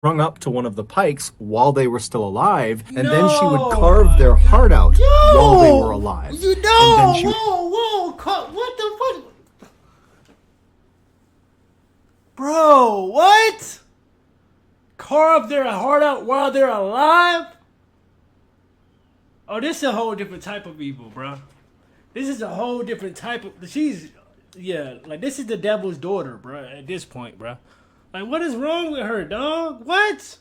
Strung up to one of the pikes while they were still alive, and then she would carve their heart out while they were alive. You And know, then she what the what? Bro, what? Carve their heart out while they're alive? Oh, this is a whole different type of evil, bro. This is a whole different type of. Like this is the devil's daughter, bro. At this point, bro. Like, what is wrong with her, dog? What?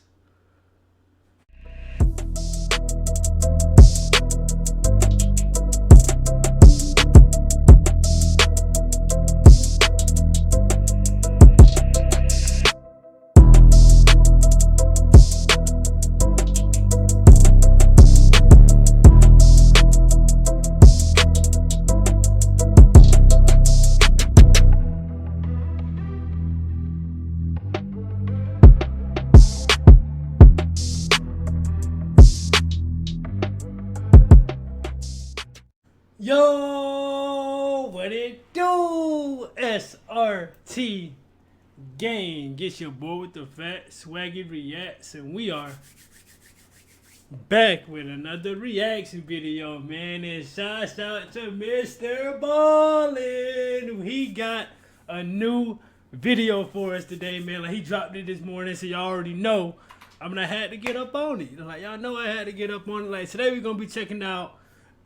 Yo, what it do? SRT gang. Get your boy with the fat SwaggyReacts, and we are back with another reaction video, man. And shouts out to Mr.Ballen. He got a new video for us today, man. Like, he dropped it this morning, so y'all already know. I had to get up on it. Like, y'all know I had to get up on it. Like, today we're gonna be checking out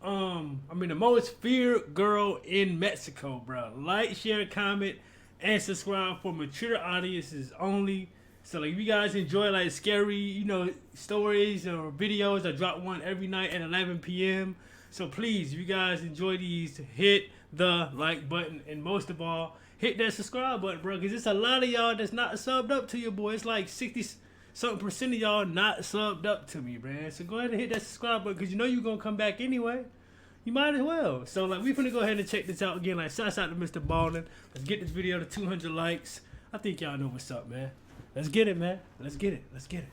the most feared girl in Mexico, bro. Like, share, comment, and subscribe for mature audiences only. So, like, if you guys enjoy, like, scary, stories or videos, I drop one every night at 11 p.m. So, please, if you guys enjoy these, hit the like button. And most of all, hit that subscribe button, bro. Because it's a lot of y'all that's not subbed up to your boy. It's like 60-something% of y'all not subbed up to me, man. So go ahead and hit that subscribe button, because you know you're going to come back anyway. You might as well. So, like, we finna go ahead and check this out again. Like, shouts out to Mr.Ballen. Let's get this video to 200 likes. I think y'all know what's up, man. Let's get it, man. Let's get it. Let's get it.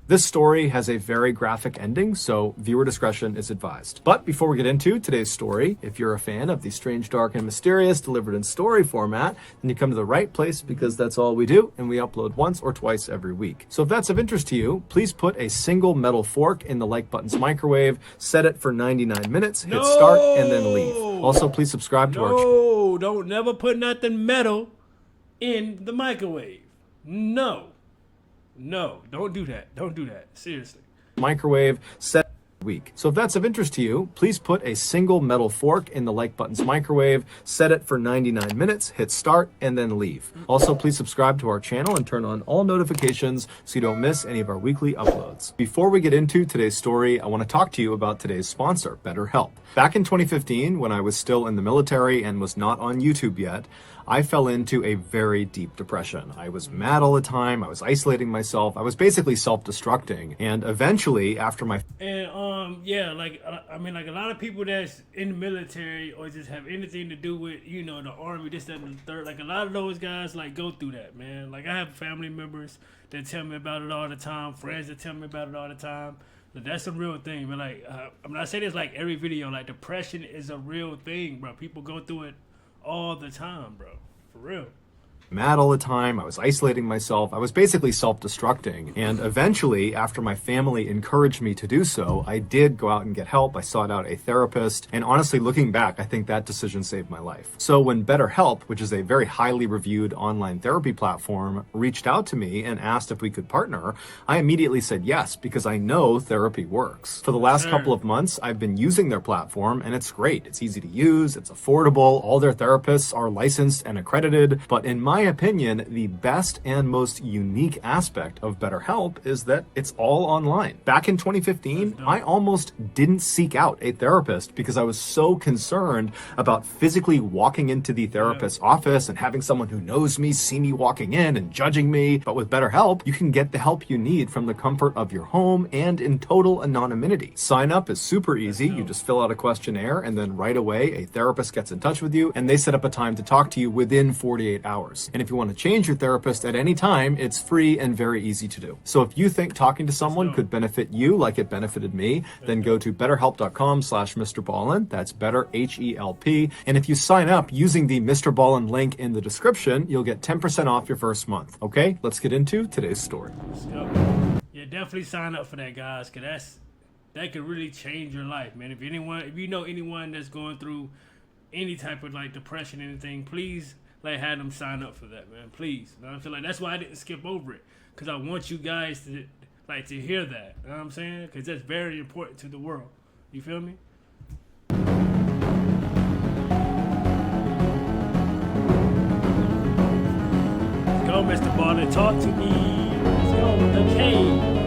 This story has a very graphic ending, so viewer discretion is advised. But before we get into today's story, if you're a fan of the strange, dark, and mysterious delivered in story format, then you come to the right place, because that's all we do, and we upload once or twice every week. So if that's of interest to you, please put a single metal fork in the like button's microwave, set it for 99 minutes, hit start, and then leave. Also, please subscribe to our channel. No, don't never put nothing metal in the microwave. No, don't do that. Don't do that. Seriously. Microwave set week. So if that's of interest to you, please put a single metal fork in the like button's microwave, set it for 99 minutes, hit start, and then leave. Also, please subscribe to our channel and turn on all notifications so you don't miss any of our weekly uploads. Before we get into today's story, I want to talk to you about today's sponsor, BetterHelp. Back in 2015, when I was still in the military and was not on YouTube yet, I fell into a very deep depression. I was mad all the time. I was isolating myself. I was basically self-destructing. And eventually, after my... And, yeah, like, a lot of people that's in the military or just have anything to do with, the army, this, that, and the third, like, a lot of those guys, like, go through that, man. Like, I have family members that tell me about it all the time, friends that tell me about it all the time. But that's a real thing, man. Like, I say this, like, every video, like, depression is a real thing, bro. People go through it all the time, bro. For real. Mad all the time. I was isolating myself. I was basically self-destructing. And eventually, after my family encouraged me to do so, I did go out and get help. I sought out a therapist. And honestly, looking back, I think that decision saved my life. So when BetterHelp, which is a very highly reviewed online therapy platform, reached out to me and asked if we could partner, I immediately said yes, because I know therapy works. For the last couple of months, I've been using their platform, and it's great. It's easy to use. It's affordable. All their therapists are licensed and accredited. But in my opinion, the best and most unique aspect of BetterHelp is that it's all online. Back in 2015, I almost didn't seek out a therapist because I was so concerned about physically walking into the therapist's office and having someone who knows me see me walking in and judging me. But with BetterHelp, you can get the help you need from the comfort of your home and in total anonymity. Sign up is super easy. You just fill out a questionnaire, and then right away a therapist gets in touch with you and they set up a time to talk to you within 48 hours. caves. And if you want to change your therapist at any time, it's free and very easy to do. So if you think talking to someone could benefit you like it benefited me, then go to betterhelp.com/MrBallen. That's better, HELP. And if you sign up using the Mr. Ballen link in the description, you'll get 10% off your first month. Okay, let's get into today's story. Yeah, definitely sign up for that, guys, because that could really change your life, man. If you know anyone that's going through any type of like depression or anything, please like have them sign up for that, man. Please. You know what I'm saying? Like, that's why I didn't skip over it, because I want you guys to hear that. You know what I'm saying? Because that's very important to the world. You feel me? Let's go, Mr. Ballen. Talk to me. Let's go. The cave.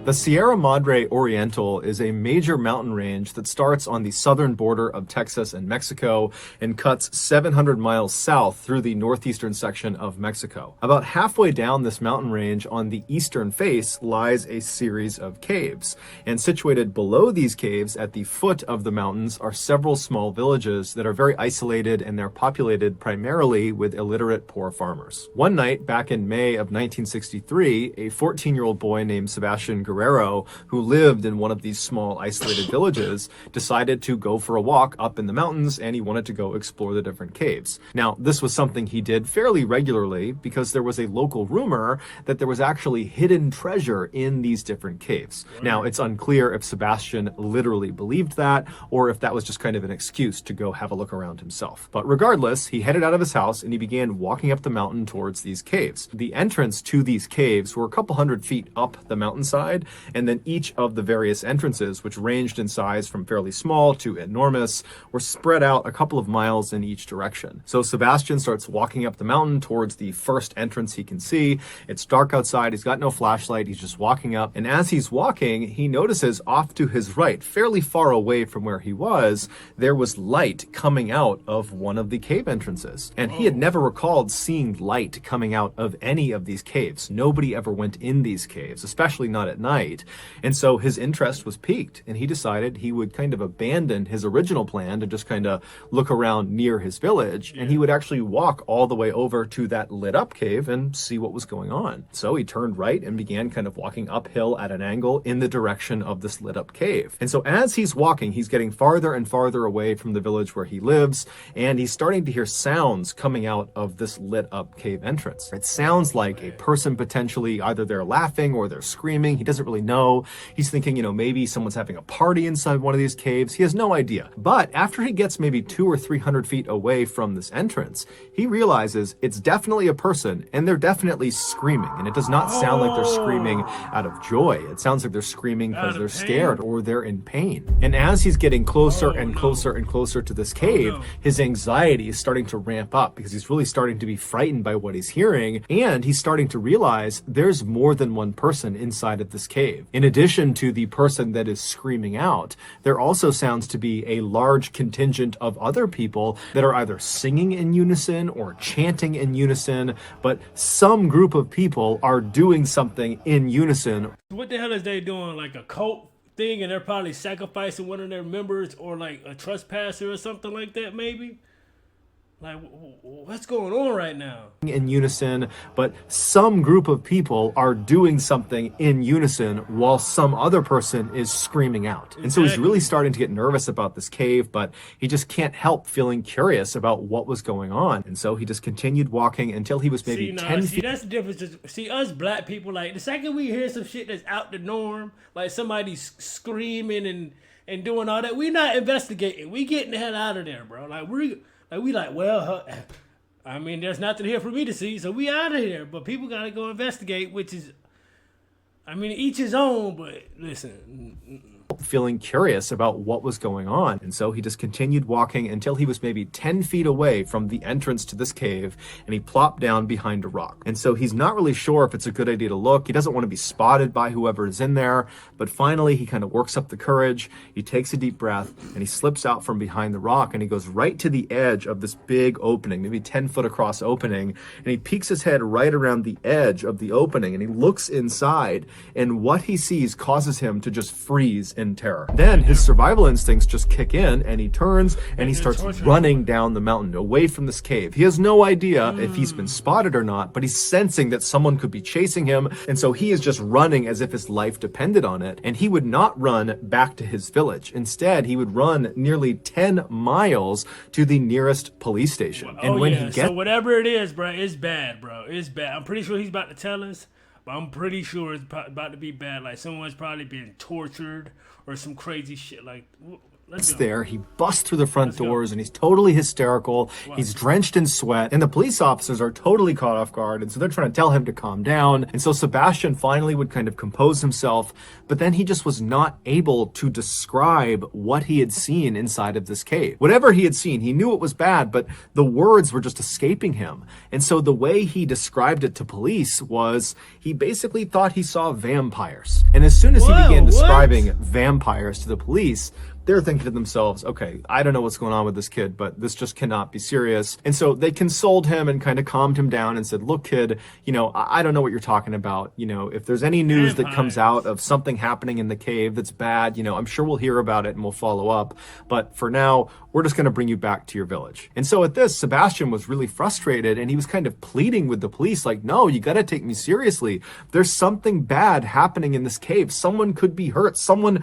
The Sierra Madre Oriental is a major mountain range that starts on the southern border of Texas and Mexico and cuts 700 miles south through the northeastern section of Mexico. About halfway down this mountain range on the eastern face lies a series of caves, and situated below these caves at the foot of the mountains are several small villages that are very isolated, and they're populated primarily with illiterate poor farmers. One night back in May of 1963, a 14-year-old boy named Sebastian Guerrero, who lived in one of these small isolated villages, decided to go for a walk up in the mountains, and he wanted to go explore the different caves. Now, this was something he did fairly regularly because there was a local rumor that there was actually hidden treasure in these different caves. Now, it's unclear if Sebastian literally believed that or if that was just kind of an excuse to go have a look around himself. But regardless, he headed out of his house and he began walking up the mountain towards these caves. The entrance to these caves were a couple hundred feet up the mountainside, and then each of the various entrances, which ranged in size from fairly small to enormous, were spread out a couple of miles in each direction. So Sebastian starts walking up the mountain towards the first entrance he can see. It's dark outside, he's got no flashlight, he's just walking up, and as he's walking, he notices off to his right, fairly far away from where he was, there was light coming out of one of the cave entrances. And he had never recalled seeing light coming out of any of these caves. Nobody ever went in these caves, especially not at night. And so his interest was piqued, and he decided he would kind of abandon his original plan to just kind of look around near his village, and he would actually walk all the way over to that lit up cave and see what was going on. So he turned right and began kind of walking uphill at an angle in the direction of this lit up cave. And so as he's walking, he's getting farther and farther away from the village where he lives, and he's starting to hear sounds coming out of this lit up cave entrance. It sounds like a person potentially, either they're laughing or they're screaming. He doesn't really know. He's thinking, maybe someone's having a party inside one of these caves. He has no idea. But after he gets maybe 200 or 300 feet away from this entrance, he realizes it's definitely a person, and they're definitely screaming. And it does not sound like they're screaming out of joy. It sounds like they're screaming because they're scared or they're in pain. And as he's getting closer and closer and closer to this cave, his anxiety is starting to ramp up because he's really starting to be frightened by what he's hearing, and he's starting to realize there's more than one person inside of this cave. In addition to the person that is screaming out, there also sounds to be a large contingent of other people that are either singing in unison or chanting in unison, but some group of people are doing something in unison. What the hell is they doing? Like a cult thing, and they're probably sacrificing one of their members, or like a trespasser or something like that, maybe? Like, what's going on right now? In unison, but some group of people are doing something in unison while some other person is screaming out. And so he's really starting to get nervous about this cave, but he just can't help feeling curious about what was going on. And so he just continued walking until he was maybe 10 feet. See, that's the difference. See, us black people, like, the second we hear some shit that's out the norm, like somebody's screaming and doing all that, we're not investigating. We getting the hell out of there, bro. I mean, there's nothing here for me to see, so we out of here. But people gotta go investigate, which is, I mean, each his own, but listen. Feeling curious about what was going on. And so he just continued walking until he was maybe 10 feet away from the entrance to this cave, and he plopped down behind a rock. And so he's not really sure if it's a good idea to look. He doesn't want to be spotted by whoever is in there, but finally he kind of works up the courage. He takes a deep breath and he slips out from behind the rock, and he goes right to the edge of this big opening, maybe 10 foot across opening, and he peeks his head right around the edge of the opening, and he looks inside, and what he sees causes him to just freeze in terror. Then his survival instincts just kick in, and he turns and he starts running down the mountain away from this cave. He has no idea if he's been spotted or not, but he's sensing that someone could be chasing him, and so he is just running as if his life depended on it. And he would not run back to his village. Instead, he would run nearly 10 miles to the nearest police station. And when he gets so whatever it is, bro, it's bad, bro. It's bad. I'm pretty sure he's about to tell us, but I'm pretty sure it's about to be bad. Like someone's probably being tortured or some crazy shit. Like, there, he busts through the front doors and he's totally hysterical. He's drenched in sweat, and the police officers are totally caught off guard, and so they're trying to tell him to calm down. And so Sebastian finally would kind of compose himself, but then he just was not able to describe what he had seen inside of this cave. Whatever he had seen, he knew it was bad, but the words were just escaping him. And so the way he described it to police was he basically thought he saw vampires. And as soon as he began describing vampires to the police, they're thinking to themselves, okay, I don't know what's going on with this kid, but this just cannot be serious. And so they consoled him and kind of calmed him down and said, look, kid, you know, I don't know what you're talking about. You know, if there's any news that comes out of something happening in the cave that's bad, you know, I'm sure we'll hear about it and we'll follow up. But for now, we're just going to bring you back to your village. And so at this, Sebastian was really frustrated, and he was kind of pleading with the police, like, no, you got to take me seriously. There's something bad happening in this cave. Someone could be hurt. Someone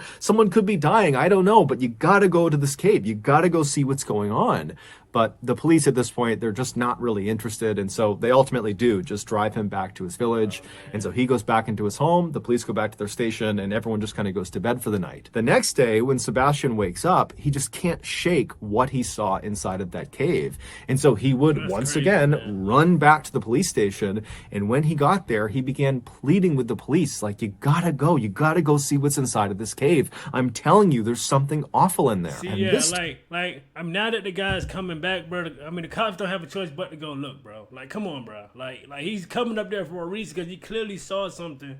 could be dying. I don't know, but you got to go to this cave. You got to go see what's going on. But the police at this point, they're just not really interested. And so they ultimately do just drive him back to his village. And so he goes back into his home. The police go back to their station, and everyone just kind of goes to bed for the night. The next day, when Sebastian wakes up, he just can't shake what he saw inside of that cave. And so he would once again run back to the police station. And when he got there, he began pleading with the police, like, you gotta go see what's inside of this cave. I'm telling you, there's something awful in there. See, and I'm now that the guy's coming back, bro. I mean, the cops don't have a choice but to go look, bro. Like, come on, bro. Like he's coming up there for a reason because he clearly saw something.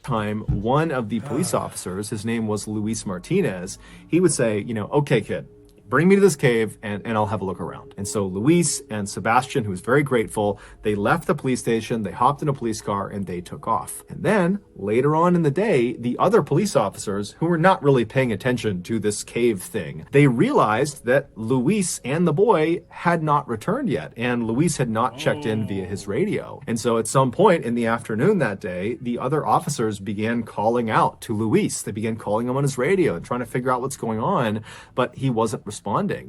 Time, one of the police officers, his name was Luis Martinez, he would say, you know, okay, kid, bring me to this cave and I'll have a look around. And so Luis and Sebastian, who was very grateful, they left the police station, they hopped in a police car, and they took off. And then later on in the day, the other police officers, who were not really paying attention to this cave thing, they realized that Luis and the boy had not returned yet, and Luis had not checked in via his radio. And so at some point in the afternoon that day, the other officers began calling out to Luis. They began calling him on his radio and trying to figure out what's going on, but he wasn't responding.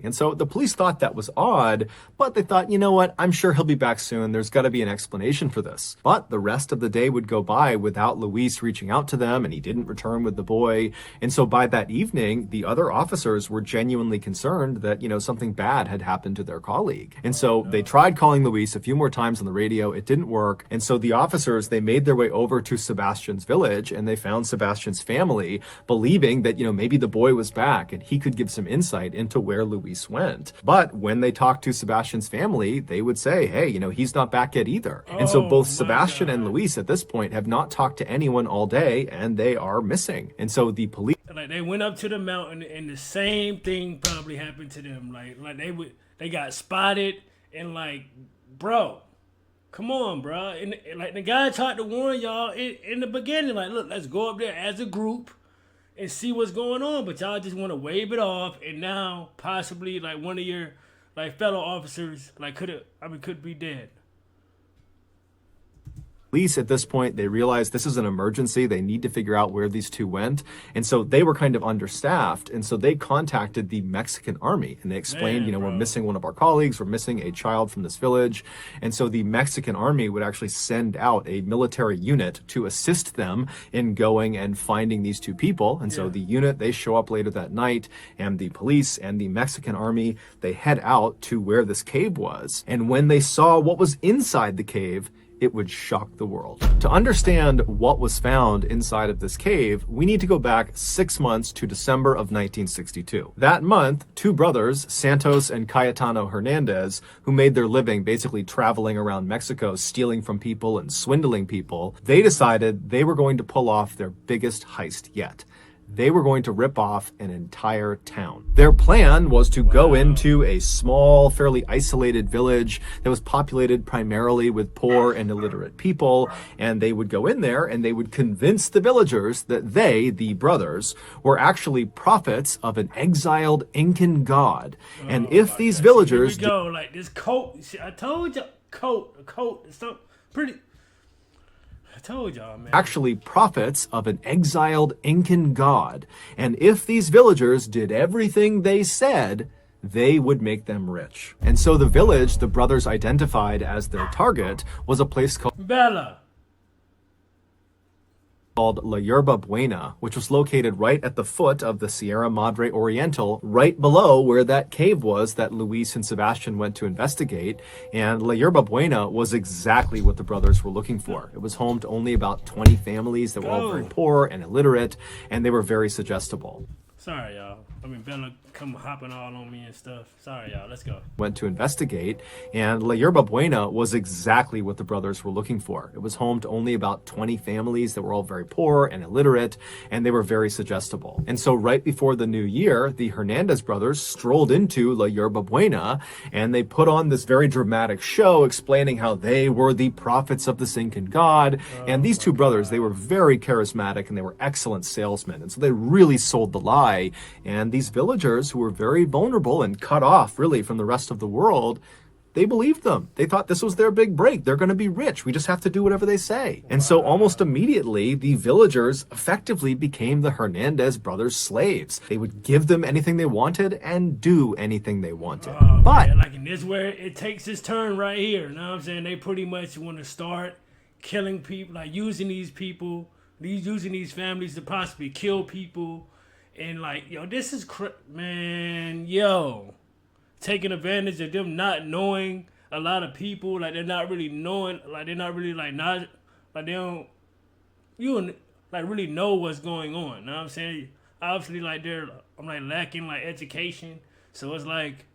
And so the police thought that was odd, but they thought, you know what, I'm sure he'll be back soon. There's got to be an explanation for this. But the rest of the day would go by without Luis reaching out to them, and he didn't return with the boy. And so by that evening, the other officers were genuinely concerned that, you know, something bad had happened to their colleague. And so they tried calling Luis a few more times on the radio. It didn't work. And so the officers, they made their way over to Sebastian's village, and they found Sebastian's family, believing that, you know, maybe the boy was back and he could give some insight into where Luis went. But when they talked to Sebastian's family, they would say, hey, you know, he's not back yet either. And so both Sebastian and Luis at this point have not talked to anyone all day, and they are missing. And so the police, like, they went up to the mountain and the same thing probably happened to them. Like they got spotted, and like, bro, come on, bro. And like the guy tried to warn y'all in the beginning, like, look, let's go up there as a group and see what's going on, but y'all just want to wave it off, and now possibly like one of your like fellow officers like could be dead. police at this point, they realized this is an emergency. They need to figure out where these two went. And so they were kind of understaffed. And so they contacted the Mexican army and they explained, we're missing one of our colleagues. We're missing a child from this village. And so the Mexican army would actually send out a military unit to assist them in going and finding these two people. And so the unit, they show up later that night, and the police and the Mexican army, they head out to where this cave was. And when they saw what was inside the cave, it would shock the world. To understand what was found inside of this cave, we need to go back 6 months to December of 1962. That month, two brothers, Santos and Cayetano Hernandez, who made their living basically traveling around Mexico, stealing from people and swindling people, they decided they were going to pull off their biggest heist yet. they were going to rip off an entire town. Their plan was to go into a small, fairly isolated village that was populated primarily with poor and illiterate people, and they would go in there and they would convince the villagers that they, the brothers, were actually prophets of an exiled Incan god. And if these villagers... Here we go, like this coat. I told you, a coat, something pretty... I told y'all, man. Actually prophets of an exiled Incan god. And if these villagers did everything they said, they would make them rich. And so the village the brothers identified as their target was a place called La Yerba Buena, which was located right at the foot of the Sierra Madre Oriental, right below where that cave was that Luis and Sebastian went to investigate. And La Yerba Buena was exactly what the brothers were looking for. It was home to only about 20 families that were all very poor and illiterate, and they were very suggestible. Sorry, y'all. I mean, Bella come hopping all on me and stuff. Sorry, y'all. Let's go. Went to investigate, and La Yerba Buena was exactly what the brothers were looking for. It was home to only about 20 families that were all very poor and illiterate, and they were very suggestible. And so right before the new year, the Hernandez brothers strolled into La Yerba Buena, and they put on this very dramatic show explaining how they were the prophets of the Incan god. And these two brothers, they were very charismatic, and they were excellent salesmen. And so they really sold the lie. And these villagers, who were very vulnerable and cut off really from the rest of the world, they believed them. They thought this was their big break. They're going to be rich. We just have to do whatever they say. And so almost immediately, the villagers effectively became the Hernandez brothers' slaves. They would give them anything they wanted and do anything they wanted. But man, like in this where it takes its turn right here. You know what I'm saying? They pretty much want to start killing people, like using these people, using these families to possibly kill people. And like, yo, this is man, yo, taking advantage of them not knowing a lot of people, like they're not really knowing, like they're not really like not, like they don't, you like really know what's going on. You know what I'm saying? Obviously, like I'm like lacking like education, so it's like.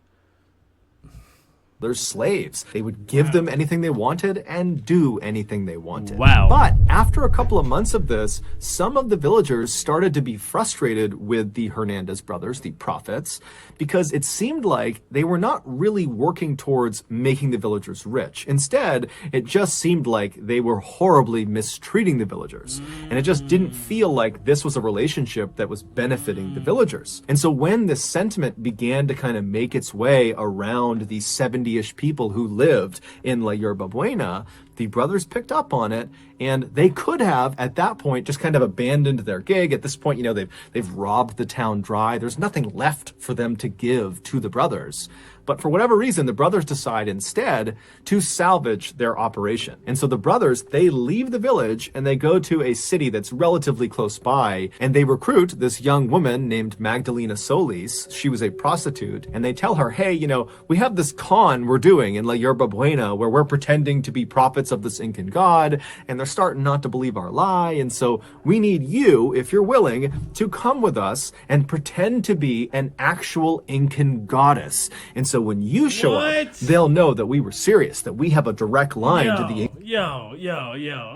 They're slaves. They would give them anything they wanted and do anything they wanted. Wow. But after a couple of months of this, some of the villagers started to be frustrated with the Hernandez brothers, the prophets, because it seemed like they were not really working towards making the villagers rich. Instead, it just seemed like they were horribly mistreating the villagers. And it just didn't feel like this was a relationship that was benefiting the villagers. And so when this sentiment began to kind of make its way around the 70-ish people who lived in La Yerba Buena, the brothers picked up on it, and they could have, at that point, just kind of abandoned their gig. At this point, you know, they've robbed the town dry. There's nothing left for them to give to the brothers. But for whatever reason, the brothers decide instead to salvage their operation. And so the brothers, they leave the village and they go to a city that's relatively close by, and they recruit this young woman named Magdalena Solis. She was a prostitute, and they tell her, hey, you know, we have this con we're doing in La Yerba Buena where we're pretending to be prophets of this Incan god, and they're starting not to believe our lie. And so we need you, if you're willing, to come with us and pretend to be an actual Incan goddess. And so when you show up, they'll know that we were serious, that we have a direct line to the... Yo.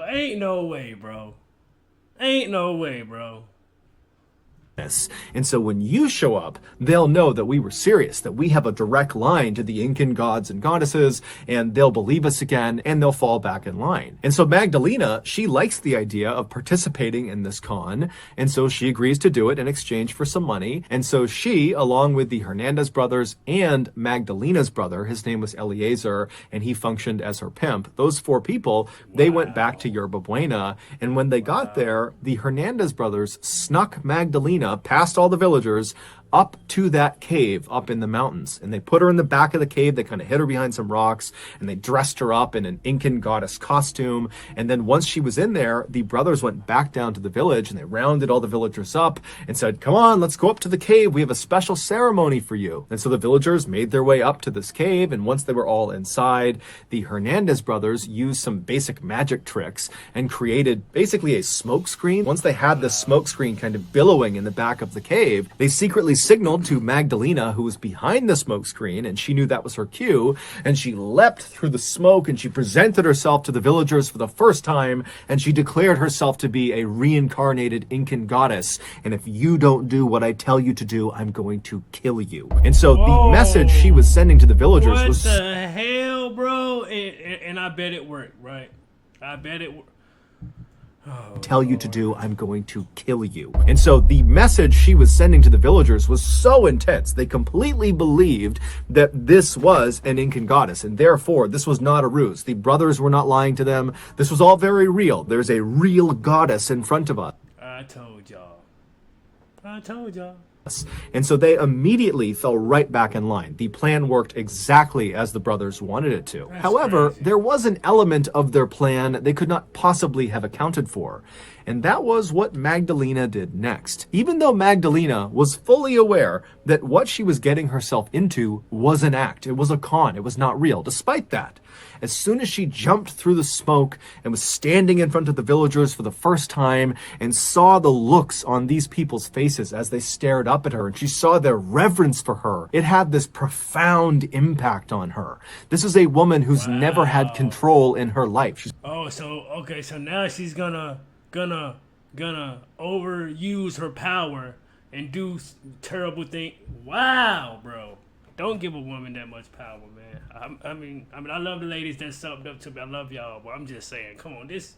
Ain't no way, bro. Ain't no way, bro. And so when you show up, they'll know that we were serious, that we have a direct line to the Incan gods and goddesses, and they'll believe us again, and they'll fall back in line. And so Magdalena, she likes the idea of participating in this con, and so she agrees to do it in exchange for some money. And so she, along with the Hernandez brothers and Magdalena's brother, his name was Eliezer, and he functioned as her pimp, those four people, they went back to Yerba Buena, and when they got there, the Hernandez brothers snuck Magdalena past all the villagers up to that cave up in the mountains. And they put her in the back of the cave. They kind of hid her behind some rocks, and they dressed her up in an Incan goddess costume. And then once she was in there, the brothers went back down to the village, and they rounded all the villagers up and said, come on, let's go up to the cave. We have a special ceremony for you. And so the villagers made their way up to this cave. And once they were all inside, the Hernandez brothers used some basic magic tricks and created basically a smoke screen. Once they had this smoke screen kind of billowing in the back of the cave, they secretly signaled to Magdalena, who was behind the smoke screen, and she knew that was her cue, and she leapt through the smoke and she presented herself to the villagers for the first time, and she declared herself to be a reincarnated Incan goddess. And if you don't do what I tell you to do, I'm going to kill you. And so the message she was sending to the villagers was... What the hell, bro? And I bet it worked, right? I bet it worked. Tell you to do, I'm going to kill you. And so the message she was sending to the villagers was so intense, they completely believed that this was an Incan goddess, and therefore this was not a ruse. The brothers were not lying to them. This was all very real. There's a real goddess in front of us. I told y'all. And so they immediately fell right back in line. The plan worked exactly as the brothers wanted it to. However, there was an element of their plan they could not possibly have accounted for. And that was what Magdalena did next. Even though Magdalena was fully aware that what she was getting herself into was an act, it was a con, it was not real. Despite that, as soon as she jumped through the smoke and was standing in front of the villagers for the first time and saw the looks on these people's faces as they stared up at her, and she saw their reverence for her, it had this profound impact on her. This is a woman who's never had control in her life. So now she's gonna overuse her power and do terrible things. Wow, bro. Don't give a woman that much power, man. I mean, I love the ladies that subbed up to me. I love y'all, but I'm just saying, come on, this.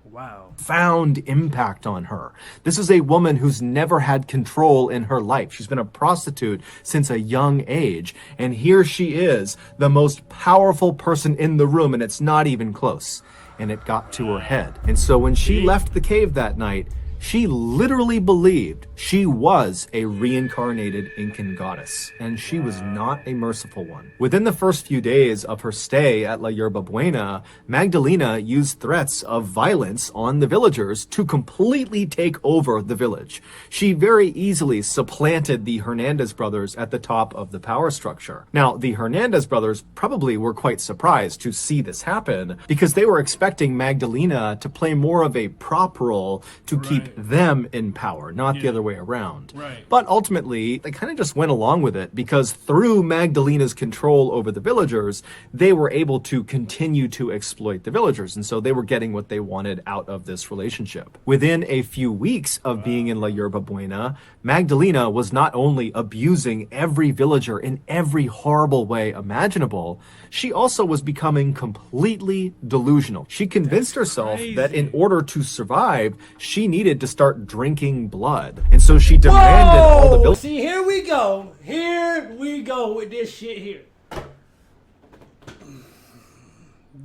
Wow. Profound impact on her. This is a woman who's never had control in her life. She's been a prostitute since a young age, and here she is, the most powerful person in the room, and it's not even close. And it got to her head. And so when she left the cave that night, she literally believed she was a reincarnated Incan goddess, and she was not a merciful one. Within the first few days of her stay at La Yerba Buena, Magdalena used threats of violence on the villagers to completely take over the village. She very easily supplanted the Hernandez brothers at the top of the power structure. Now, the Hernandez brothers probably were quite surprised to see this happen because they were expecting Magdalena to play more of a prop role to keep them in power, not the other way around. Right. But ultimately, they kind of just went along with it because through Magdalena's control over the villagers, they were able to continue to exploit the villagers. And so they were getting what they wanted out of this relationship. Within a few weeks of being in La Yerba Buena, Magdalena was not only abusing every villager in every horrible way imaginable, she also was becoming completely delusional. She convinced herself that in order to survive, she needed to start drinking blood. And so she demanded all the villagers... See, here we go. Here we go with this shit here.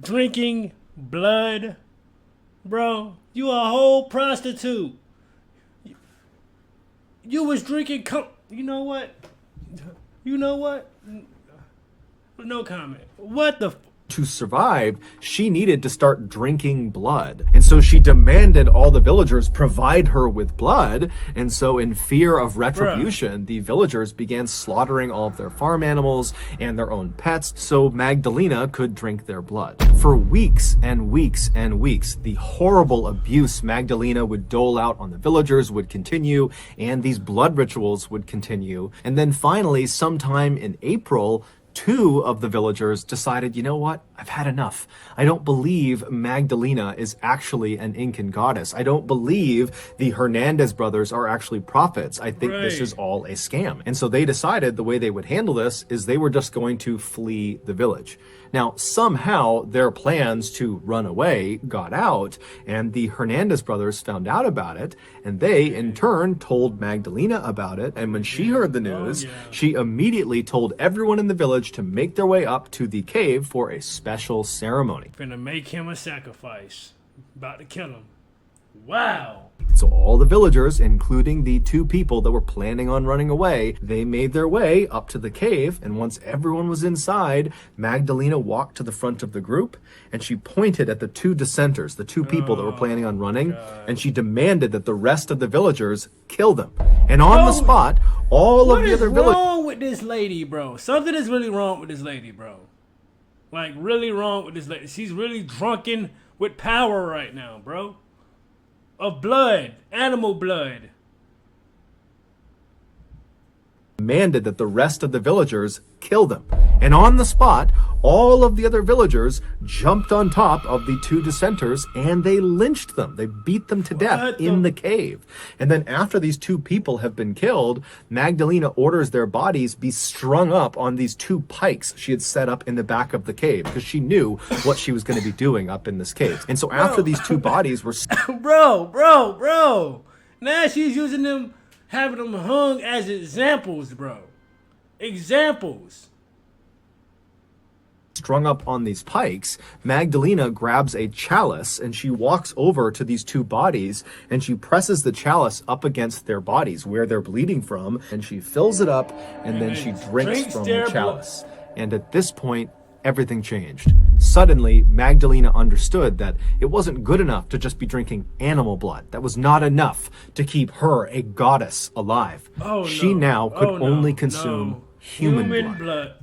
Drinking blood. Bro, you a whole prostitute. You was drinking... You know what? No comment. What the... To survive, she needed to start drinking blood. And so she demanded all the villagers provide her with blood. And so in fear of retribution, the villagers began slaughtering all of their farm animals and their own pets so Magdalena could drink their blood. For weeks and weeks and weeks, the horrible abuse Magdalena would dole out on the villagers would continue, and these blood rituals would continue. And then finally, sometime in April, 2 of the villagers decided, you know what? I've had enough. I don't believe Magdalena is actually an Incan goddess. I don't believe the Hernandez brothers are actually prophets. I think this is all a scam. And so they decided the way they would handle this is they were just going to flee the village. Now, somehow their plans to run away got out, and the Hernandez brothers found out about it, and they, in turn, told Magdalena about it. And when she heard the news, she immediately told everyone in the village to make their way up to the cave for a special ceremony. Finna make him a sacrifice. About to kill him. Wow. So all the villagers, including the 2 people that were planning on running away, they made their way up to the cave, and once everyone was inside, Magdalena walked to the front of the group, and she pointed at the 2 dissenters, the 2 people that were planning on running, and she demanded that the rest of the villagers kill them. And on the spot, all of the other villagers... What is wrong with this lady, bro? Something is really wrong with this lady, bro. Like, really wrong with this lady. She's really drunken with power right now, bro. Of blood, animal blood. demanded that the rest of the villagers kill them. And on the spot, all of the other villagers jumped on top of the two dissenters and they lynched them. They beat them to death in the cave. And then after these two people have been killed, Magdalena orders their bodies be strung up on these two pikes she had set up in the back of the cave because she knew what she was going to be doing up in this cave. And so after these two bodies were... Bro. Now she's using them, having them hung as examples, bro. Examples. Strung up on these pikes, Magdalena grabs a chalice and she walks over to these two bodies and she presses the chalice up against their bodies where they're bleeding from, and she fills it up and then she drinks from the chalice. And at this point, everything changed. Suddenly, Magdalena understood that it wasn't good enough to just be drinking animal blood. That was not enough to keep her, a goddess, alive. She now could only consume human blood.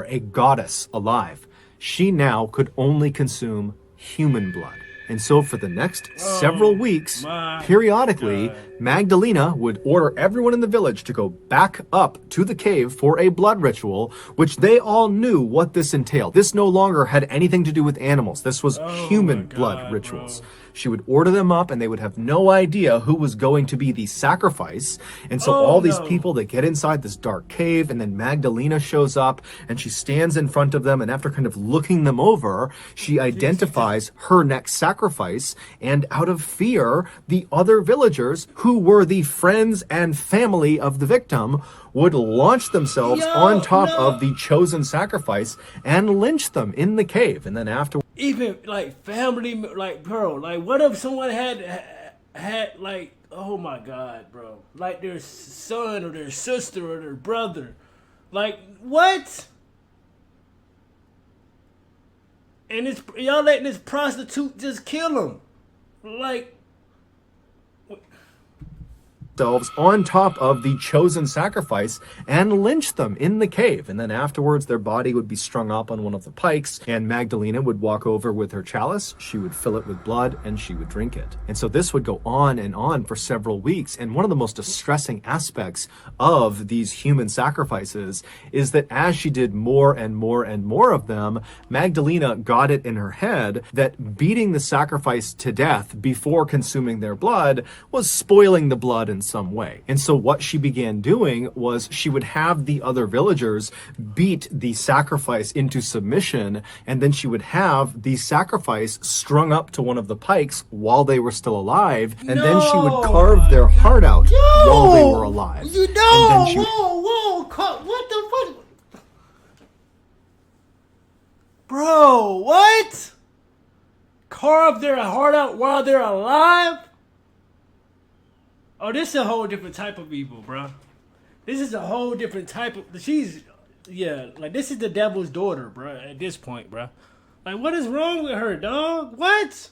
A goddess alive. She now could only consume human blood. And so for the next several weeks, periodically, Magdalena would order everyone in the village to go back up to the cave for a blood ritual, which they all knew what this entailed. This no longer had anything to do with animals. This was human blood rituals. Bro. She would order them up and they would have no idea who was going to be the sacrifice. And so all these people that get inside this dark cave, and then Magdalena shows up and she stands in front of them, and after kind of looking them over, she identifies her next sacrifice. And out of fear, the other villagers, who were the friends and family of the victim, would launch themselves on top of the chosen sacrifice and lynch them in the cave. And then after, even like family, like, bro, like, what if someone had like, oh my God, bro, like their son or their sister or their brother, like, what? And it's, y'all letting this prostitute just kill them, like, on top of the chosen sacrifice and lynch them in the cave. And then afterwards, their body would be strung up on one of the pikes, and Magdalena would walk over with her chalice. She would fill it with blood and she would drink it. And so this would go on and on for several weeks. And one of the most distressing aspects of these human sacrifices is that as she did more and more and more of them, Magdalena got it in her head that beating the sacrifice to death before consuming their blood was spoiling the blood in some way. And so what she began doing was she would have the other villagers beat the sacrifice into submission, and then she would have the sacrifice strung up to one of the pikes while they were still alive, and then she would carve their heart out while they were alive. You know, what the fuck? Bro, what? Carve their heart out while they're alive? Oh, this is a whole different type of evil, bro. This is a whole different type of... like, this is the devil's daughter, bro, at this point, bro. Like, what is wrong with her, dog? What?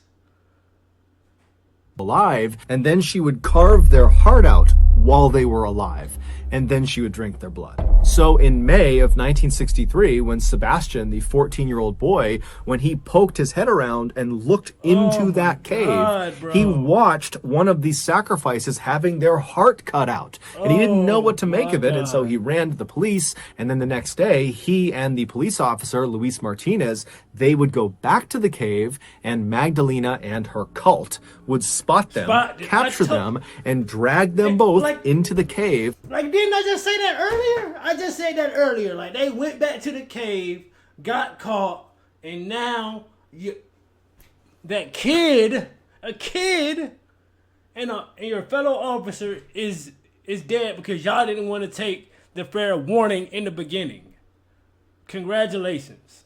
Alive, and then she would carve their heart out while they were alive, and then she would drink their blood. So in May of 1963, when Sebastian, the 14-year-old boy, when he poked his head around and looked into that cave, he watched one of these sacrifices having their heart cut out. And he didn't know what to make of it, and so he ran to the police, and then the next day, he and the police officer, Luis Martinez, they would go back to the cave, and Magdalena and her cult would spot them, capture them, and drag them both into the cave. Like, didn't I just say that earlier? I just said that earlier. Like, they went back to the cave, got caught, and now that kid, and your fellow officer is dead because y'all didn't want to take the fair warning in the beginning. Congratulations.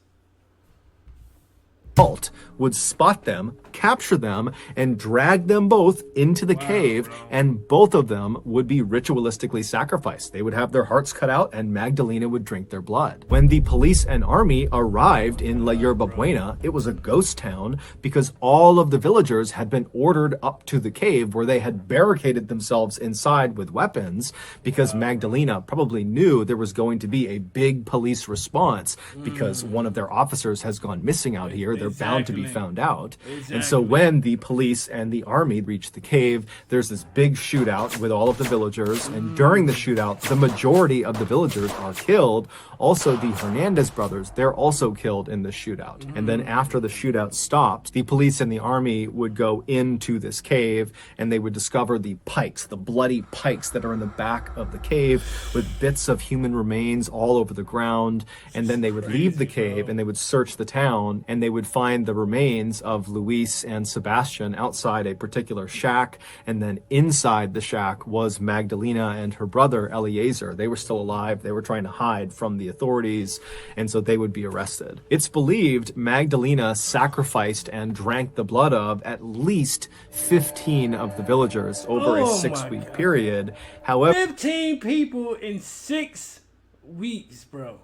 assault would spot them, capture them, and drag them both into the cave, and both of them would be ritualistically sacrificed. They would have their hearts cut out, and Magdalena would drink their blood. When the police and army arrived in La Yerba Buena, it was a ghost town because all of the villagers had been ordered up to the cave where they had barricaded themselves inside with weapons because Magdalena probably knew there was going to be a big police response because one of their officers has gone missing out here. They're bound to be found out. And so when the police and the army reach the cave, there's this big shootout with all of the villagers. And during the shootout, the majority of the villagers are killed. Also, the Hernandez brothers, they're also killed in the shootout. And then after the shootout stops, the police and the army would go into this cave and they would discover the pikes, the bloody pikes that are in the back of the cave with bits of human remains all over the ground. And then they would leave the cave and they would search the town and they would find the remains of Luis and Sebastian outside a particular shack. And then inside the shack was Magdalena and her brother Eliezer. They were still alive. They were trying to hide from the authorities, and so they would be arrested. It's believed Magdalena sacrificed and drank the blood of at least 15 of the villagers over a 6-week period. However, 15 people in 6 weeks, bro.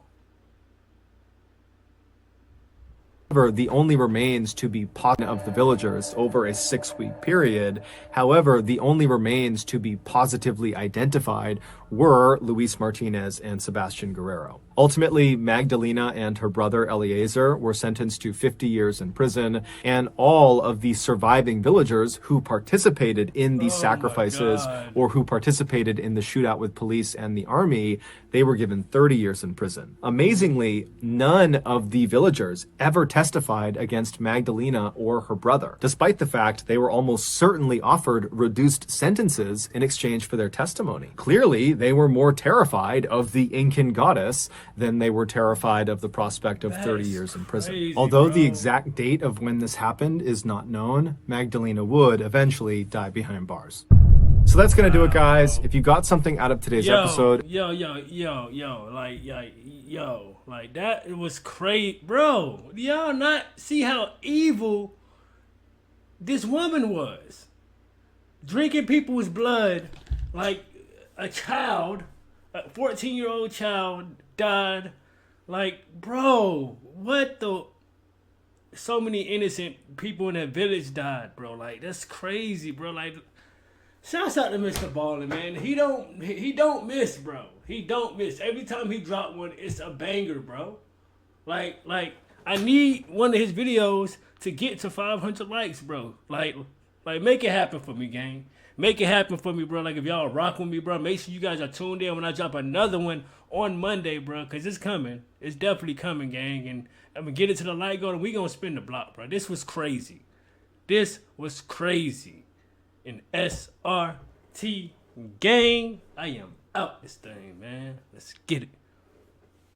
The only remains to be of the villagers over a 6-week period. However, the only remains to be positively identified were Luis Martinez and Sebastian Guerrero. Ultimately, Magdalena and her brother Eliezer were sentenced to 50 years in prison, and all of the surviving villagers who participated in these sacrifices or who participated in the shootout with police and the army, they were given 30 years in prison. Amazingly, none of the villagers ever testified against Magdalena or her brother, despite the fact they were almost certainly offered reduced sentences in exchange for their testimony. Clearly, they were more terrified of the Incan goddess than they were terrified of the prospect of 30 years in prison. Crazy, Although bro. the exact date of when this happened is not known, Magdalena would eventually die behind bars. So that's gonna do it, guys. If you got something out of today's episode, like that, it was crazy, bro. Y'all not see how evil this woman was, drinking people's blood, like a child, a 14-year-old child died. Like, bro, what the? So many innocent people in that village died, bro. Like, that's crazy, bro. Like, shouts out to Mr.Ballen, man. He don't miss, bro. He don't miss. Every time he drop one, it's a banger, bro. Like I need one of his videos to get to 500 likes, bro. Like make it happen for me, gang. Make it happen for me, bro. Like, if y'all rock with me, bro, make sure you guys are tuned in when I drop another one on Monday, bro, because it's coming. It's definitely coming, gang. And I'm going to get it to the light goal, and we going to spin the block, bro. This was crazy. This was crazy. In SRT gang, I am out this thing, man. Let's get it.